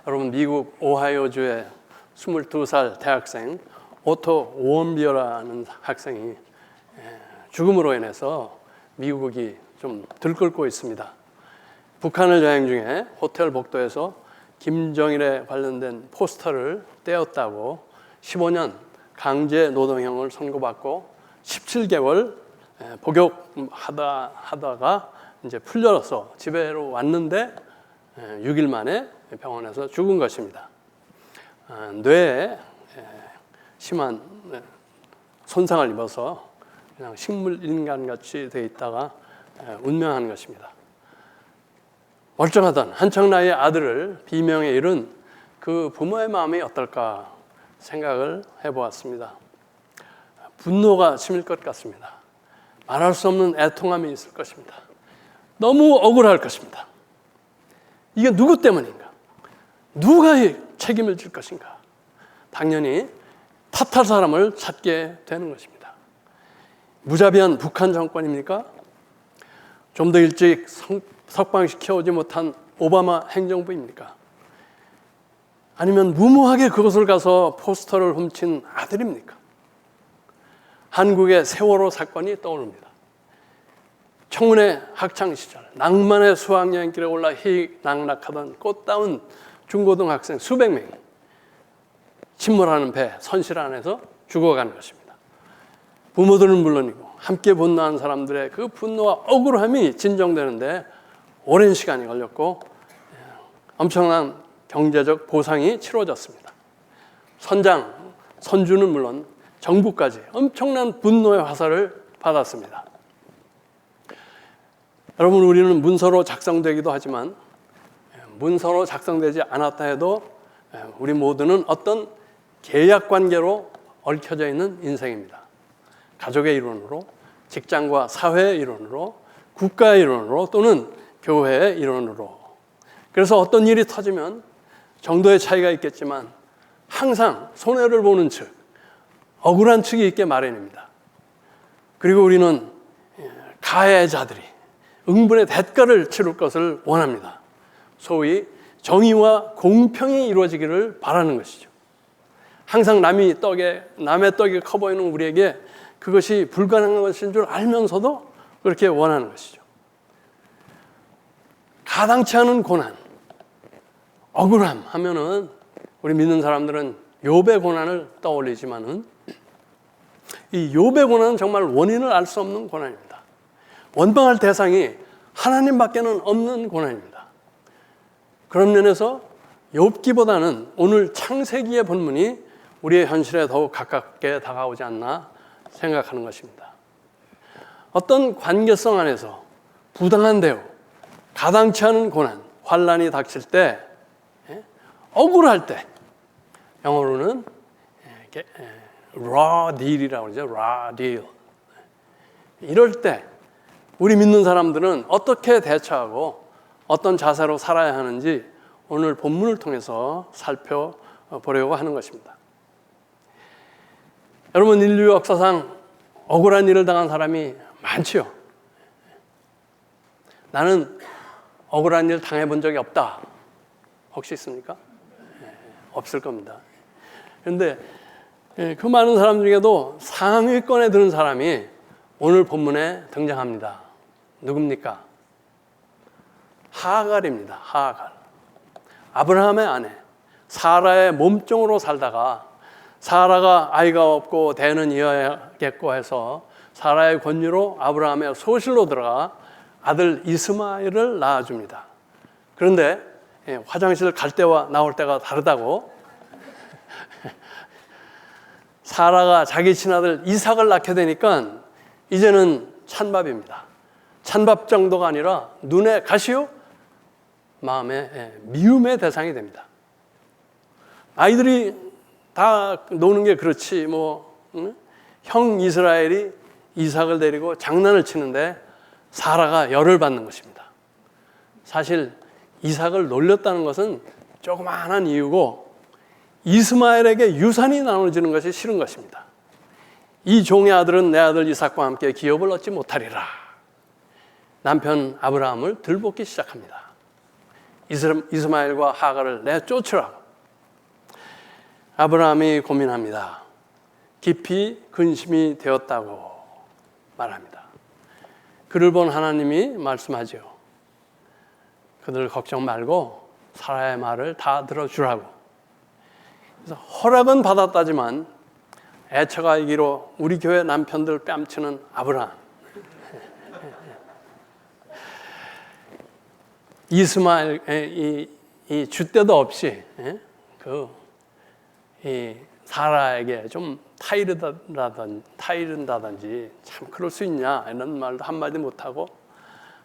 여러분, 미국 오하이오주의 22살 대학생 오토 원비어라는 학생이 죽음으로 인해서 미국이 좀 들끓고 있습니다. 북한을 여행 중에 호텔 복도에서 김정일에 관련된 포스터를 떼었다고 15년 강제 노동형을 선고받고 17개월 복역하다가 이제 풀려서 집에로 왔는데 6일 만에 병원에서 죽은 것입니다. 뇌에 심한 손상을 입어서 그냥 식물 인간같이 되어 있다가 운명한 것입니다. 멀쩡하던 한창 나이의 아들을 비명에 잃은 그 부모의 마음이 어떨까 생각을 해보았습니다. 분노가 치밀 것 같습니다. 말할 수 없는 애통함이 있을 것입니다. 너무 억울할 것입니다. 이게 누구 때문인가? 누가 책임을 질 것인가? 당연히 탓할 사람을 찾게 되는 것입니다. 무자비한 북한 정권입니까? 좀 더 일찍 석방시켜오지 못한 오바마 행정부입니까? 아니면 무모하게 그곳을 가서 포스터를 훔친 아들입니까? 한국의 세월호 사건이 떠오릅니다. 청운의 학창시절 낭만의 수학여행길에 올라 희낙락하던 꽃다운 중고등학생 수백 명이 침몰하는 배 선실 안에서 죽어가는 것입니다. 부모들은 물론이고 함께 분노한 사람들의 그 분노와 억울함이 진정되는데 오랜 시간이 걸렸고 엄청난 경제적 보상이 치러졌습니다. 선주는 물론 정부까지 엄청난 분노의 화살을 받았습니다. 여러분, 우리는 문서로 작성되기도 하지만 문서로 작성되지 않았다 해도 우리 모두는 어떤 계약 관계로 얽혀져 있는 인생입니다. 가족의 일원으로, 직장과 사회의 일원으로, 국가의 일원으로 또는 교회의 일원으로. 그래서 어떤 일이 터지면 정도의 차이가 있겠지만 항상 손해를 보는 측, 억울한 측이 있게 마련입니다. 그리고 우리는 가해자들이 응분의 대가를 치를 것을 원합니다. 소위 정의와 공평이 이루어지기를 바라는 것이죠. 항상 남의 떡이 커 보이는 우리에게 그것이 불가능한 것인 줄 알면서도 그렇게 원하는 것이죠. 가당치 않은 고난, 억울함 하면은 우리 믿는 사람들은 욥의 고난을 떠올리지만은 이 욥의 고난은 정말 원인을 알 수 없는 고난입니다. 원망할 대상이 하나님밖에는 없는 고난입니다. 그런 면에서 욥기보다는 오늘 창세기의 본문이 우리의 현실에 더욱 가깝게 다가오지 않나 생각하는 것입니다. 어떤 관계성 안에서 부당한 대우, 가당치 않은 고난, 환난이 닥칠 때, 억울할 때, 영어로는 raw deal이라고 그러죠. raw deal. 이럴 때 우리 믿는 사람들은 어떻게 대처하고 어떤 자세로 살아야 하는지 오늘 본문을 통해서 살펴보려고 하는 것입니다. 여러분, 인류 역사상 억울한 일을 당한 사람이 많지요. 나는 억울한 일 당해본 적이 없다. 혹시 있습니까? 없을 겁니다. 그런데 그 많은 사람 중에도 상위권에 드는 사람이 오늘 본문에 등장합니다. 누굽니까? 하갈입니다. 하갈. 아브라함의 아내, 사라의 몸종으로 살다가 사라가 아이가 없고 대는 이어야겠고 해서 사라의 권유로 아브라함의 소실로 들어가 아들 이스마엘을 낳아줍니다. 그런데 화장실 갈 때와 나올 때가 다르다고 사라가 자기 친아들 이삭을 낳게 되니까 이제는 찬밥입니다. 찬밥 정도가 아니라 눈에 가시요 마음에 미움의 대상이 됩니다. 아이들이 다 노는 게 그렇지 형 이스라엘이 이삭을 데리고 장난을 치는데 사라가 열을 받는 것입니다. 사실 이삭을 놀렸다는 것은 조그마한 이유고 이스마엘에게 유산이 나눠지는 것이 싫은 것입니다. 이 종의 아들은 내 아들 이삭과 함께 기업을 얻지 못하리라. 남편 아브라함을 들볶기 시작합니다. 이스마엘과 하갈을 내쫓으라고. 아브라함이 고민합니다. 깊이 근심이 되었다고 말합니다. 그를 본 하나님이 말씀하죠. 그들 걱정 말고 사라의 말을 다 들어주라고. 그래서 허락은 받았다지만 애처가이기로 우리 교회 남편들 뺨치는 아브라함. 이스마엘 이 줏대도 없이 이 사라에게 좀 타이른다든지 참 그럴 수 있냐 이런 말도 한마디 못하고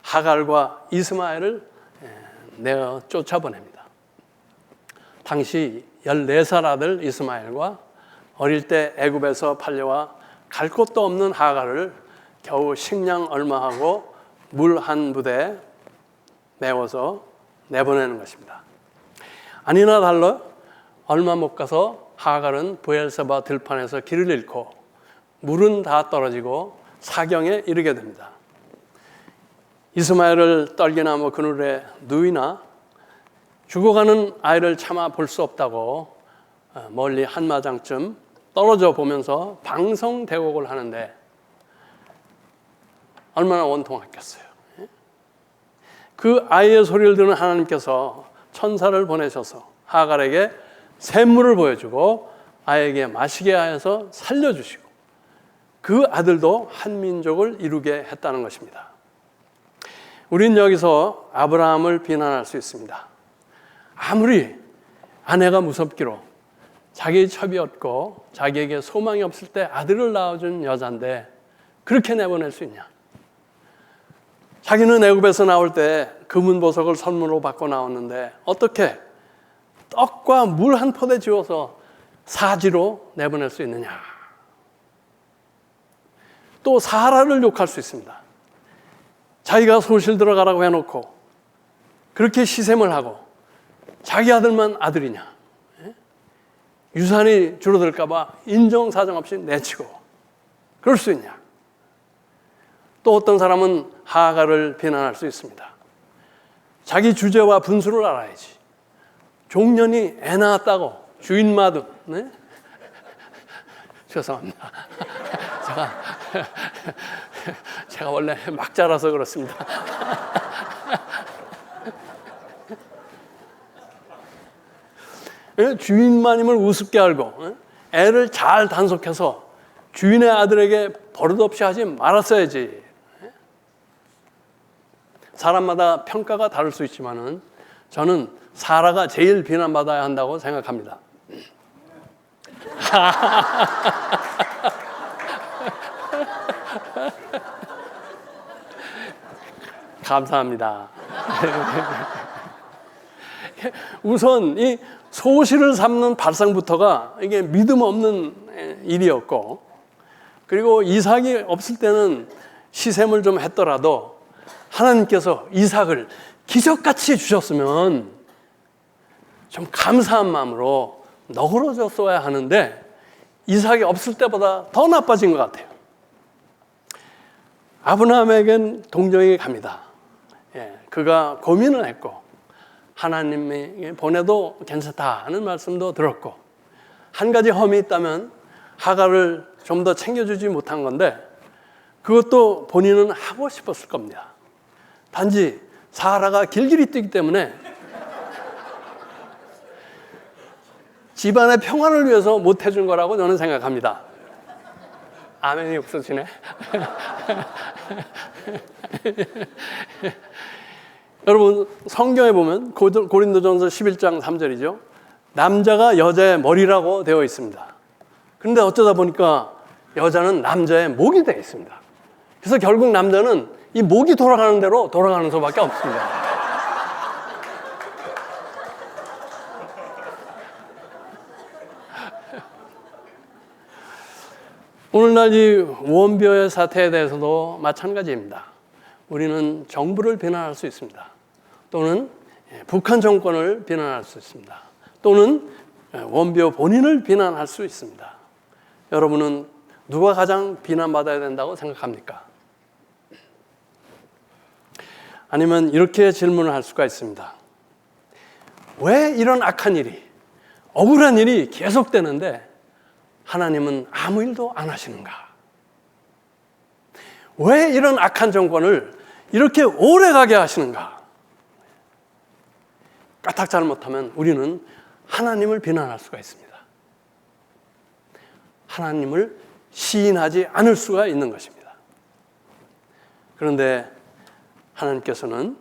하갈과 이스마엘을 내어 쫓아보냅니다. 당시 14살 아들 이스마엘과 어릴 때 애굽에서 팔려와 갈 곳도 없는 하갈을 겨우 식량 얼마하고 물 한 부대에 메워서 내보내는 것입니다. 아니나 달라 얼마 못 가서 하갈은 브엘세바 들판에서 길을 잃고 물은 다 떨어지고 사경에 이르게 됩니다. 이스마엘을 떨기나무 그늘에 누이나 죽어가는 아이를 참아 볼 수 없다고 멀리 한마장쯤 떨어져 보면서 방성대곡을 하는데 얼마나 원통했겠어요. 그 아이의 소리를 듣는 하나님께서 천사를 보내셔서 하갈에게 샘물을 보여주고 아이에게 마시게 하여서 살려주시고 그 아들도 한 민족을 이루게 했다는 것입니다. 우린 여기서 아브라함을 비난할 수 있습니다. 아무리 아내가 무섭기로 자기 첩이었고 자기에게 소망이 없을 때 아들을 낳아준 여잔데 그렇게 내보낼 수 있냐? 자기는 애굽에서 나올 때 금은 보석을 선물로 받고 나왔는데 어떻게 떡과 물 한 포대 지어서 사지로 내보낼 수 있느냐? 또 사라를 욕할 수 있습니다. 자기가 소실 들어가라고 해놓고 그렇게 시샘을 하고 자기 아들만 아들이냐? 유산이 줄어들까 봐 인정사정 없이 내치고 그럴 수 있냐? 또 어떤 사람은 하갈을 비난할 수 있습니다. 자기 주제와 분수를 알아야지. 종년이 애 낳았다고 주인마도 죄송합니다. 제가 원래 막 자라서 그렇습니다. 주인마님을 우습게 알고 애를 잘 단속해서 주인의 아들에게 버릇없이 하지 말았어야지. 사람마다 평가가 다를 수 있지만은 저는 사라가 제일 비난받아야 한다고 생각합니다. 감사합니다. 우선 이 소실을 삼는 발상부터가 이게 믿음 없는 일이었고, 그리고 이삭이 없을 때는 시샘을 좀 했더라도 하나님께서 이삭을 기적같이 주셨으면 좀 감사한 마음으로 너그러졌어야 하는데 이삭이 없을 때보다 더 나빠진 것 같아요. 아브라함에겐 동정이 갑니다. 그가 고민을 했고 하나님이 보내도 괜찮다 하는 말씀도 들었고, 한 가지 험이 있다면 하갈을 좀 더 챙겨주지 못한 건데 그것도 본인은 하고 싶었을 겁니다. 단지 사라가 길길이 뛰기 때문에 집안의 평화를 위해서 못 해준 거라고 저는 생각합니다. 아멘이 없어지네. 여러분 성경에 보면 고린도전서 11장 3절이죠. 남자가 여자의 머리라고 되어 있습니다. 그런데 어쩌다 보니까 여자는 남자의 목이 되어 있습니다. 그래서 결국 남자는 이 목이 돌아가는 대로 돌아가는 수밖에 없습니다. 오늘날 이 원비어의 사태에 대해서도 마찬가지입니다. 우리는 정부를 비난할 수 있습니다. 또는 북한 정권을 비난할 수 있습니다. 또는 원비어 본인을 비난할 수 있습니다. 여러분은 누가 가장 비난받아야 된다고 생각합니까? 아니면 이렇게 질문을 할 수가 있습니다. 왜 이런 악한 일이, 억울한 일이 계속되는데 하나님은 아무 일도 안 하시는가? 왜 이런 악한 정권을 이렇게 오래 가게 하시는가? 까딱 잘못하면 우리는 하나님을 비난할 수가 있습니다. 하나님을 시인하지 않을 수가 있는 것입니다. 그런데 하나님께서는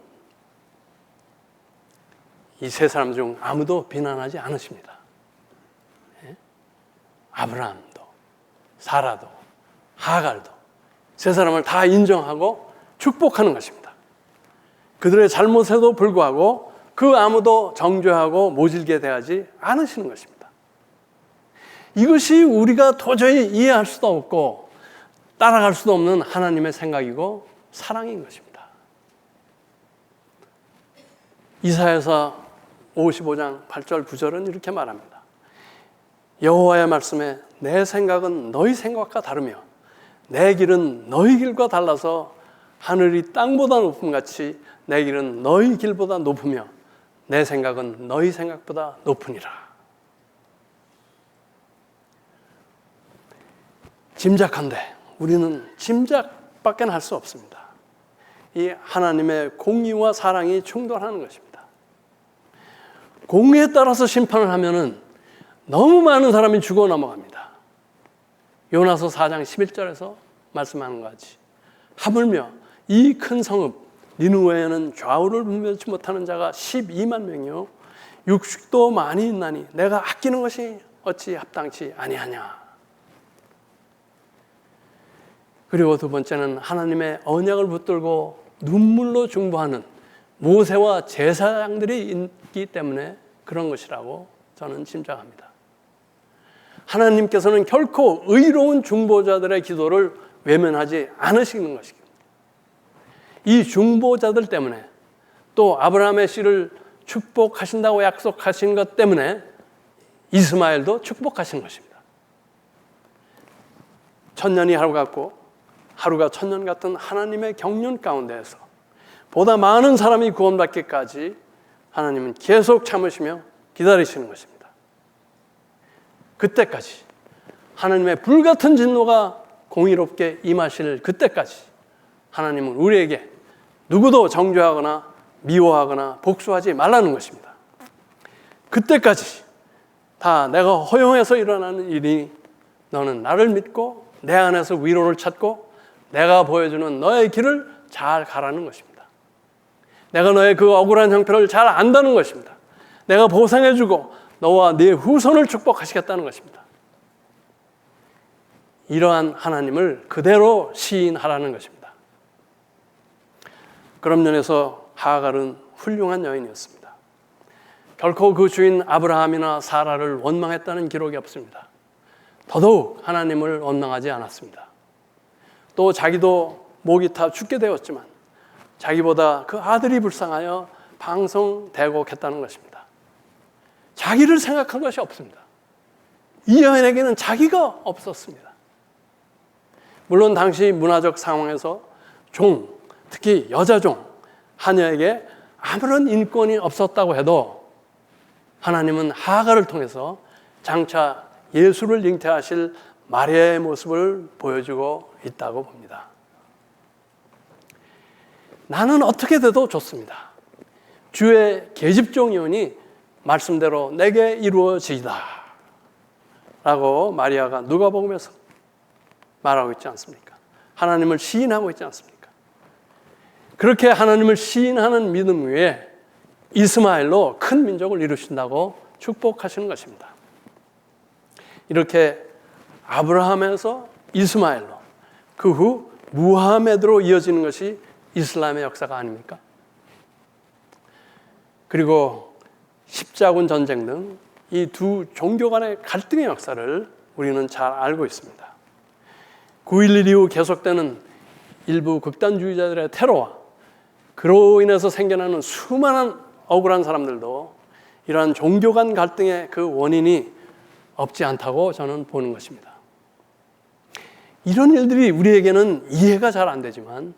이 세 사람 중 아무도 비난하지 않으십니다. 아브라함도, 사라도, 하갈도 세 사람을 다 인정하고 축복하는 것입니다. 그들의 잘못에도 불구하고 그 아무도 정죄하고 모질게 대하지 않으시는 것입니다. 이것이 우리가 도저히 이해할 수도 없고 따라갈 수도 없는 하나님의 생각이고 사랑인 것입니다. 이사야서 55장 8절 9절은 이렇게 말합니다. 여호와의 말씀에 내 생각은 너희 생각과 다르며 내 길은 너희 길과 달라서 하늘이 땅보다 높음같이 내 길은 너희 길보다 높으며 내 생각은 너희 생각보다 높으니라. 짐작한데 우리는 짐작밖에 할 수 없습니다. 이 하나님의 공의와 사랑이 충돌하는 것입니다. 공의에 따라서 심판을 하면은 너무 많은 사람이 죽어 넘어갑니다. 요나서 4장 11절에서 말씀하는 것 같이 하물며 이 큰 성읍 니느웨에는 좌우를 분별치 못하는 자가 12만 명이요 육식도 많이 있나니 내가 아끼는 것이 어찌 합당치 아니하냐. 그리고 두 번째는 하나님의 언약을 붙들고 눈물로 중보하는 모세와 제사장들이 있기 때문에 그런 것이라고 저는 짐작합니다. 하나님께서는 결코 의로운 중보자들의 기도를 외면하지 않으시는 것입니다. 이 중보자들 때문에 또 아브라함의 씨를 축복하신다고 약속하신 것 때문에 이스마엘도 축복하신 것입니다. 천년이 하루 같고 하루가 천년 같은 하나님의 경륜 가운데에서 보다 많은 사람이 구원받기까지 하나님은 계속 참으시며 기다리시는 것입니다. 그때까지 하나님의 불같은 진노가 공의롭게 임하실 그때까지 하나님은 우리에게 누구도 정죄하거나 미워하거나 복수하지 말라는 것입니다. 그때까지 다 내가 허용해서 일어나는 일이 너는 나를 믿고 내 안에서 위로를 찾고 내가 보여주는 너의 길을 잘 가라는 것입니다. 내가 너의 그 억울한 형편을 잘 안다는 것입니다. 내가 보상해주고 너와 네 후손을 축복하시겠다는 것입니다. 이러한 하나님을 그대로 시인하라는 것입니다. 그런 면에서 하갈은 훌륭한 여인이었습니다. 결코 그 주인 아브라함이나 사라를 원망했다는 기록이 없습니다. 더더욱 하나님을 원망하지 않았습니다. 또 자기도 목이 타 죽게 되었지만 자기보다 그 아들이 불쌍하여 방성대곡했다는 것입니다. 자기를 생각한 것이 없습니다. 이 여인에게는 자기가 없었습니다. 물론 당시 문화적 상황에서 종, 특히 여자 종, 하녀에게 아무런 인권이 없었다고 해도 하나님은 하갈을 통해서 장차 예수를 잉태하실 마리아의 모습을 보여주고 있다고 봅니다. 나는 어떻게 돼도 좋습니다. 주의 계집종이오니 말씀대로 내게 이루어지이다 라고 마리아가 누가복음에서 말하고 있지 않습니까? 하나님을 시인하고 있지 않습니까? 그렇게 하나님을 시인하는 믿음 위에 이스마엘로 큰 민족을 이루신다고 축복하시는 것입니다. 이렇게 아브라함에서 이스마엘로 그 후 무하메드로 이어지는 것이 이슬람의 역사가 아닙니까? 그리고 십자군 전쟁 등 이 두 종교 간의 갈등의 역사를 우리는 잘 알고 있습니다. 9.11 이후 계속되는 일부 극단주의자들의 테러와 그로 인해서 생겨나는 수많은 억울한 사람들도 이러한 종교 간 갈등의 그 원인이 없지 않다고 저는 보는 것입니다. 이런 일들이 우리에게는 이해가 잘 안 되지만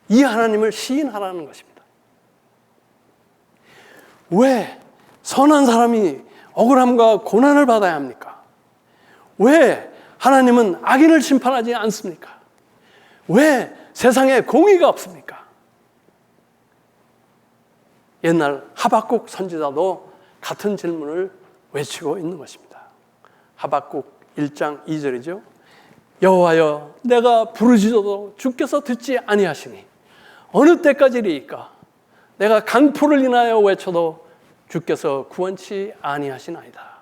이 하나님을 시인하라는 것입니다. 왜 선한 사람이 억울함과 고난을 받아야 합니까? 왜 하나님은 악인을 심판하지 않습니까? 왜 세상에 공의가 없습니까? 옛날 하박국 선지자도 같은 질문을 외치고 있는 것입니다. 하박국 1장 2절이죠. 여호와여, 내가 부르짖어도 주께서 듣지 아니하시니 어느 때까지리이까? 내가 강포를 인하여 외쳐도 주께서 구원치 아니하시나이다.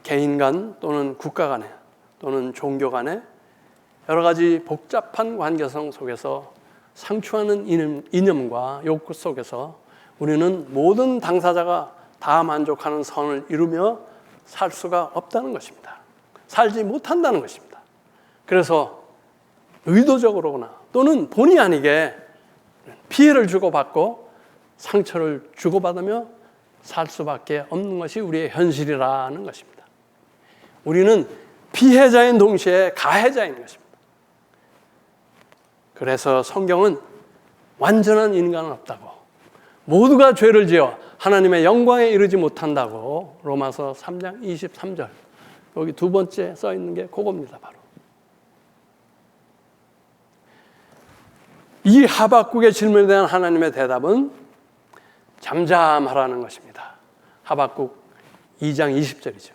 개인 간 또는 국가 간에 또는 종교 간에 여러 가지 복잡한 관계성 속에서 상충하는 이념과 욕구 속에서 우리는 모든 당사자가 다 만족하는 선을 이루며 살 수가 없다는 것입니다. 살지 못한다는 것입니다. 그래서 의도적으로나 또는 본의 아니게 피해를 주고받고 상처를 주고받으며 살 수밖에 없는 것이 우리의 현실이라는 것입니다. 우리는 피해자인 동시에 가해자인 것입니다. 그래서 성경은 완전한 인간은 없다고, 모두가 죄를 지어 하나님의 영광에 이르지 못한다고 로마서 3장 23절, 여기 두 번째 써 있는 게 그겁니다. 바로 이 하박국의 질문에 대한 하나님의 대답은 잠잠하라는 것입니다. 하박국 2장 20절이죠.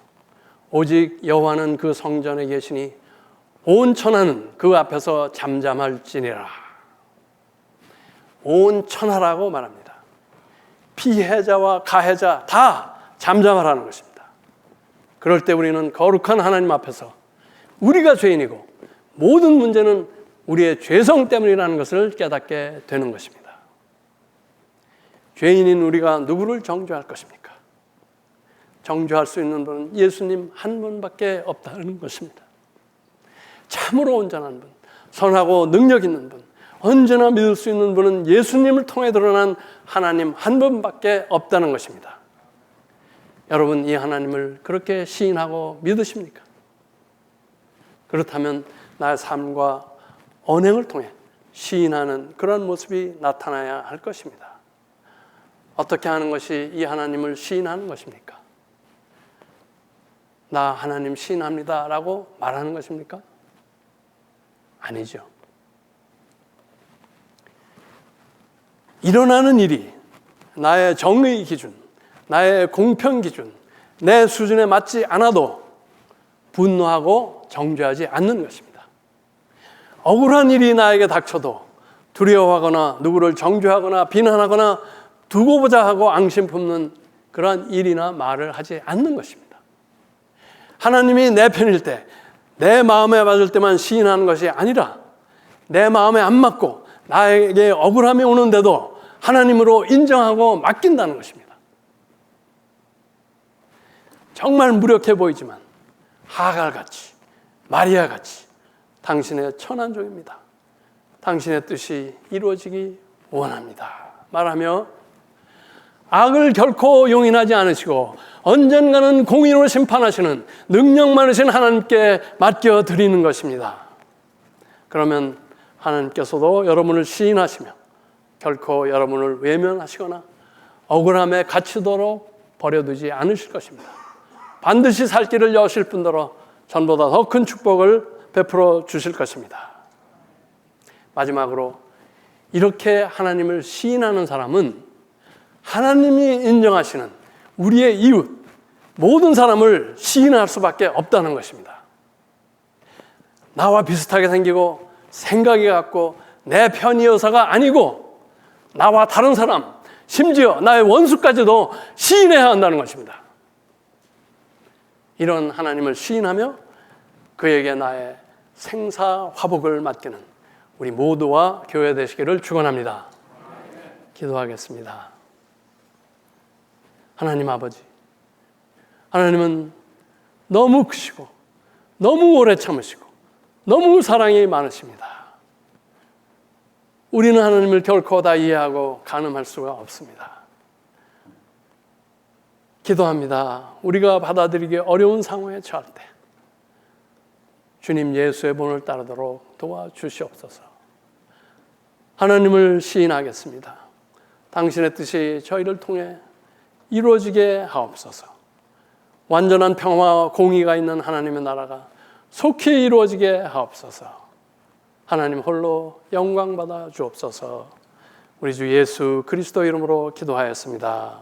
오직 여호와는 그 성전에 계시니 온 천하는 그 앞에서 잠잠할지니라. 온 천하라고 말합니다. 피해자와 가해자 다 잠잠하라는 것입니다. 그럴 때 우리는 거룩한 하나님 앞에서 우리가 죄인이고 모든 문제는 우리의 죄성 때문이라는 것을 깨닫게 되는 것입니다. 죄인인 우리가 누구를 정죄할 것입니까? 정죄할 수 있는 분은 예수님 한 분밖에 없다는 것입니다. 참으로 온전한 분, 선하고 능력 있는 분, 언제나 믿을 수 있는 분은 예수님을 통해 드러난 하나님 한 분밖에 없다는 것입니다. 여러분, 이 하나님을 그렇게 시인하고 믿으십니까? 그렇다면 나의 삶과 언행을 통해 시인하는 그런 모습이 나타나야 할 것입니다. 어떻게 하는 것이 이 하나님을 시인하는 것입니까? 나 하나님 시인합니다 라고 말하는 것입니까? 아니죠. 일어나는 일이 나의 정의 기준, 나의 공평 기준, 내 수준에 맞지 않아도 분노하고 정죄하지 않는 것입니다. 억울한 일이 나에게 닥쳐도 두려워하거나 누구를 정죄하거나 비난하거나 두고 보자 하고 앙심 품는 그러한 일이나 말을 하지 않는 것입니다. 하나님이 내 편일 때, 내 마음에 맞을 때만 시인하는 것이 아니라 내 마음에 안 맞고 나에게 억울함이 오는데도 하나님으로 인정하고 맡긴다는 것입니다. 정말 무력해 보이지만 하갈같이, 마리아같이 당신의 천한 종입니다. 당신의 뜻이 이루어지기 원합니다. 말하며 악을 결코 용인하지 않으시고 언젠가는 공의로 심판하시는 능력 많으신 하나님께 맡겨드리는 것입니다. 그러면 하나님께서도 여러분을 시인하시며 결코 여러분을 외면하시거나 억울함에 갇히도록 버려두지 않으실 것입니다. 반드시 살 길을 여실 뿐더러 전보다 더 큰 축복을 베풀어 주실 것입니다. 마지막으로 이렇게 하나님을 시인하는 사람은 하나님이 인정하시는 우리의 이웃, 모든 사람을 시인할 수밖에 없다는 것입니다. 나와 비슷하게 생기고 생각이 같고 내 편이어서가 아니고 나와 다른 사람, 심지어 나의 원수까지도 시인해야 한다는 것입니다. 이런 하나님을 시인하며 그에게 나의 생사화복을 맡기는 우리 모두와 교회 되시기를 축원합니다. 기도하겠습니다. 하나님 아버지, 하나님은 너무 크시고 너무 오래 참으시고 너무 사랑이 많으십니다. 우리는 하나님을 결코 다 이해하고 가늠할 수가 없습니다. 기도합니다. 우리가 받아들이기 어려운 상황에 처할 때 주님 예수의 본을 따르도록 도와주시옵소서. 하나님을 시인하겠습니다. 당신의 뜻이 저희를 통해 이루어지게 하옵소서. 완전한 평화와 공의가 있는 하나님의 나라가 속히 이루어지게 하옵소서. 하나님 홀로 영광 받아 주옵소서. 우리 주 예수 그리스도 이름으로 기도하였습니다.